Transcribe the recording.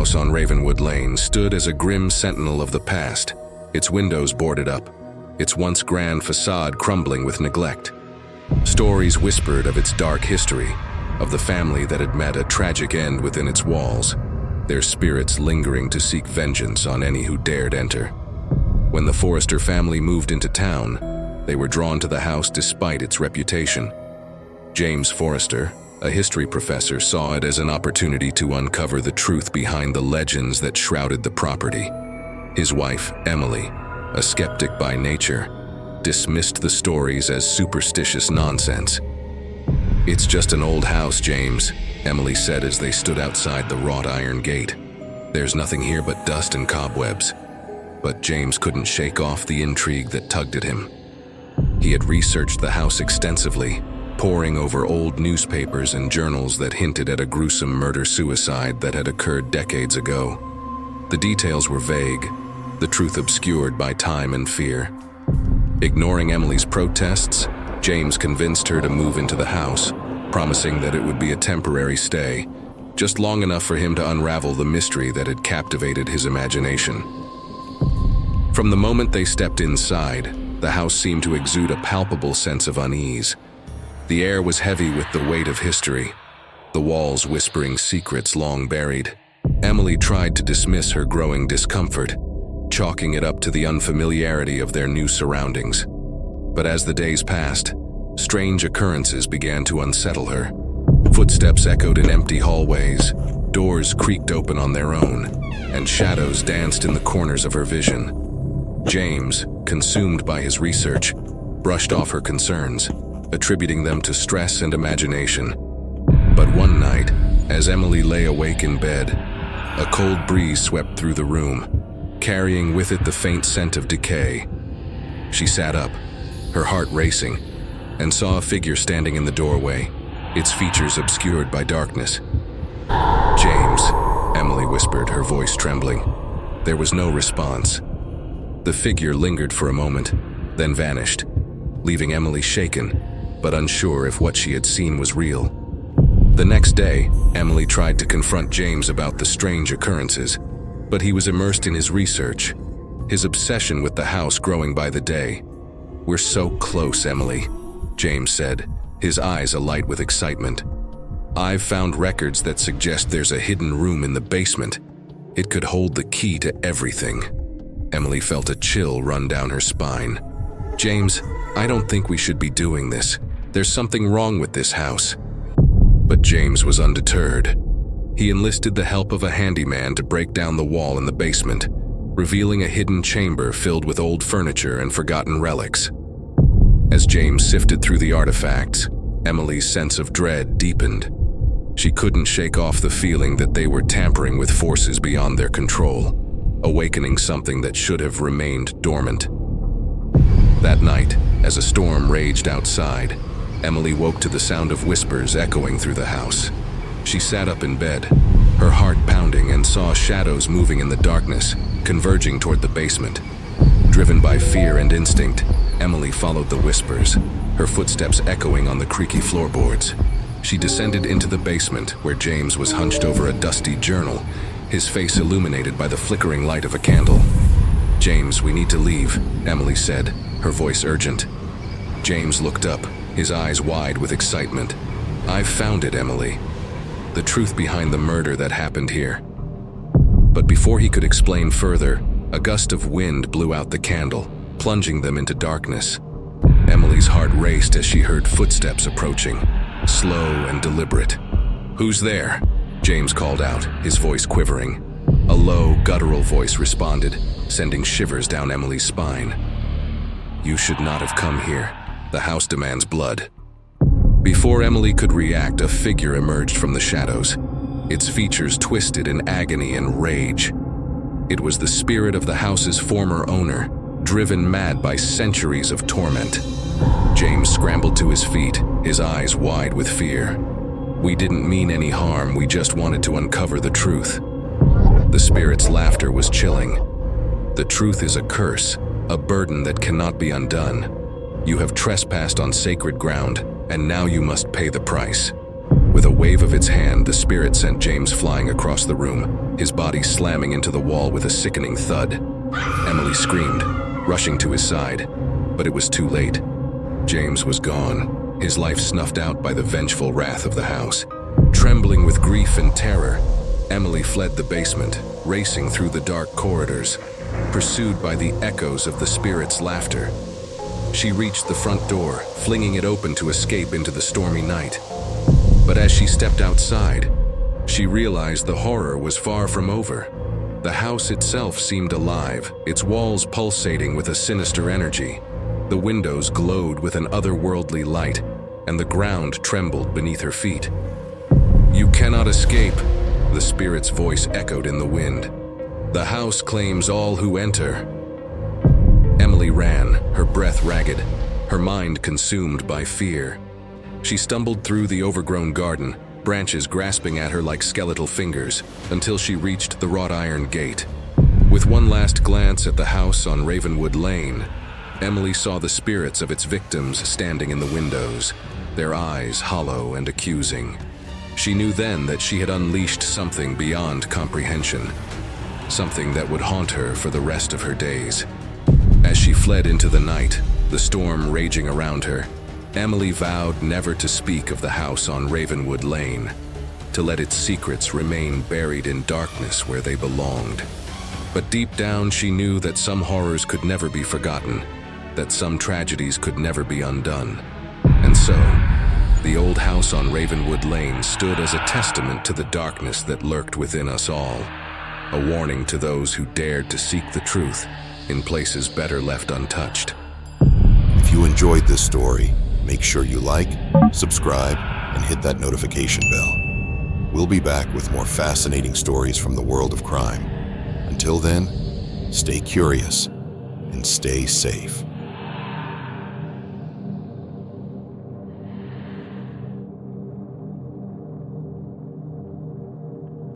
house on Ravenwood Lane stood as a grim sentinel of the past, its windows boarded up, its once grand facade crumbling with neglect. Stories whispered of its dark history, of the family that had met a tragic end within its walls, their spirits lingering to seek vengeance on any who dared enter. When the Forrester family moved into town, they were drawn to the house despite its reputation. James Forrester, a history professor, saw it as an opportunity to uncover the truth behind the legends that shrouded the property. His wife, Emily, a skeptic by nature, dismissed the stories as superstitious nonsense. "It's just an old house, James," Emily said as they stood outside the wrought iron gate. "There's nothing here but dust and cobwebs." But James couldn't shake off the intrigue that tugged at him. He had researched the house extensively, poring over old newspapers and journals that hinted at a gruesome murder-suicide that had occurred decades ago. The details were vague, the truth obscured by time and fear. Ignoring Emily's protests, James convinced her to move into the house, promising that it would be a temporary stay, just long enough for him to unravel the mystery that had captivated his imagination. From the moment they stepped inside, the house seemed to exude a palpable sense of unease. The air was heavy with the weight of history, the walls whispering secrets long buried. Emily tried to dismiss her growing discomfort, chalking it up to the unfamiliarity of their new surroundings. But as the days passed, strange occurrences began to unsettle her. Footsteps echoed in empty hallways, doors creaked open on their own, and shadows danced in the corners of her vision. James, consumed by his research, brushed off her concerns, attributing them to stress and imagination. But one night, as Emily lay awake in bed, a cold breeze swept through the room, carrying with it the faint scent of decay. She sat up, her heart racing, and saw a figure standing in the doorway, its features obscured by darkness. "James," Emily whispered, her voice trembling. There was no response. The figure lingered for a moment, then vanished, leaving Emily shaken, but unsure if what she had seen was real. The next day, Emily tried to confront James about the strange occurrences, but he was immersed in his research, his obsession with the house growing by the day. "We're so close, Emily," James said, his eyes alight with excitement. "I've found records that suggest there's a hidden room in the basement. It could hold the key to everything." Emily felt a chill run down her spine. "James, I don't think we should be doing this. There's something wrong with this house." But James was undeterred. He enlisted the help of a handyman to break down the wall in the basement, revealing a hidden chamber filled with old furniture and forgotten relics. As James sifted through the artifacts, Emily's sense of dread deepened. She couldn't shake off the feeling that they were tampering with forces beyond their control, awakening something that should have remained dormant. That night, as a storm raged outside, Emily woke to the sound of whispers echoing through the house. She sat up in bed, her heart pounding, and saw shadows moving in the darkness, converging toward the basement. Driven by fear and instinct, Emily followed the whispers, her footsteps echoing on the creaky floorboards. She descended into the basement, where James was hunched over a dusty journal, his face illuminated by the flickering light of a candle. "James, we need to leave," Emily said, her voice urgent. James looked up, his eyes wide with excitement. "I've found it, Emily. The truth behind the murder that happened here." But before he could explain further, a gust of wind blew out the candle, plunging them into darkness. Emily's heart raced as she heard footsteps approaching, slow and deliberate. "Who's there?" James called out, his voice quivering. A low, guttural voice responded, sending shivers down Emily's spine. "You should not have come here. The house demands blood." Before Emily could react, a figure emerged from the shadows, its features twisted in agony and rage. It was the spirit of the house's former owner, driven mad by centuries of torment. James scrambled to his feet, his eyes wide with fear. "We didn't mean any harm, we just wanted to uncover the truth." The spirit's laughter was chilling. "The truth is a curse, a burden that cannot be undone. You have trespassed on sacred ground, and now you must pay the price." With a wave of its hand, the spirit sent James flying across the room, his body slamming into the wall with a sickening thud. Emily screamed, rushing to his side, but it was too late. James was gone, his life snuffed out by the vengeful wrath of the house. Trembling with grief and terror, Emily fled the basement, racing through the dark corridors, pursued by the echoes of the spirit's laughter. She reached the front door, flinging it open to escape into the stormy night. But as she stepped outside, she realized the horror was far from over. The house itself seemed alive, its walls pulsating with a sinister energy. The windows glowed with an otherworldly light, and the ground trembled beneath her feet. "You cannot escape," the spirit's voice echoed in the wind. "The house claims all who enter." Emily ran, her breath ragged, her mind consumed by fear. She stumbled through the overgrown garden, branches grasping at her like skeletal fingers, until she reached the wrought iron gate. With one last glance at the house on Ravenwood Lane, Emily saw the spirits of its victims standing in the windows, their eyes hollow and accusing. She knew then that she had unleashed something beyond comprehension, something that would haunt her for the rest of her days. As she fled into the night, the storm raging around her, Emily vowed never to speak of the house on Ravenwood Lane, to let its secrets remain buried in darkness where they belonged. But deep down she knew that some horrors could never be forgotten, that some tragedies could never be undone. And so, the old house on Ravenwood Lane stood as a testament to the darkness that lurked within us all, a warning to those who dared to seek the truth in places better left untouched. If you enjoyed this story, make sure you like, subscribe, and hit that notification bell. We'll be back with more fascinating stories from the world of crime. Until then, stay curious and stay safe.